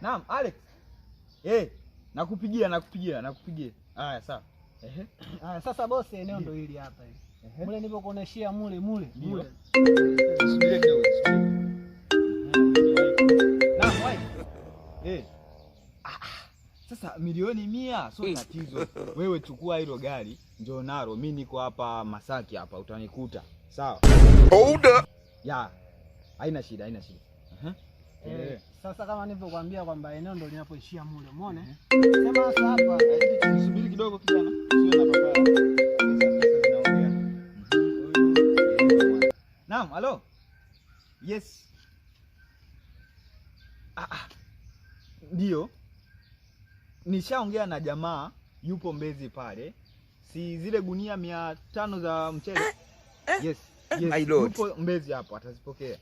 Naam, Alex. Nakupigia. Haya sawa. Haya sasa bosi, eneo ndo hili hapa hili. Mule nilipokuoneshia mule. Subiri kidogo. Naam, wapi? Sasa milioni 100 sio tatizo. Wewe chukua hilo gari, njoo nalo. Mimi niko hapa Masaki hapa, utanikuta. Sawa? Hold up. Ya. Haina shida. Sasa kama nilivyokuambia kwamba eneo ndo linapoishia mule, umeona? Sema sasa hapa, subiri kidogo kijana. Usiwe na papara. Sasa tunaongea. Naam, halo. Yes. Ndio. Nishaongea na jamaa yupo Mbezi pale. Si zile gunia 500 za mchele. Yes. My lord. Yupo Mbezi hapo atazipokea.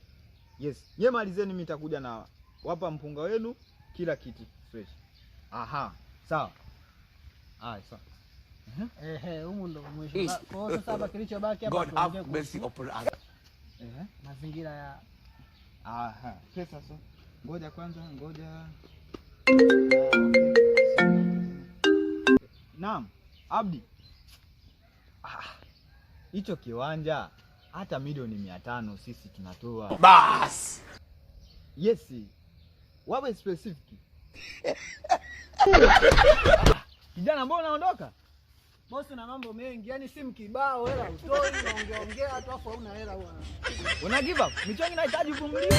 Yes. Nyie malizeni, mimi nitakuja na wapa mpunga wenu kila kitu fresh. Aha. Sawa. Sawa. humu ndo mwisho. Kwa hiyo sasa hapa kilichobaki hapa God have mercy upon us. Mazingira ya pesa sasa. Ngoja kwanza. Naam, Abdi. Hicho kiwanja hata milioni 500 sisi tunatoa. Bas. Yes. Wawe specific. Kijana, mbona unaondoka? Bosi na mambo mengi, yani simu kibao, hela utoi, unaongea tu afu hauna hela bwana. Una give up? Michongo inahitaji uvumilivu.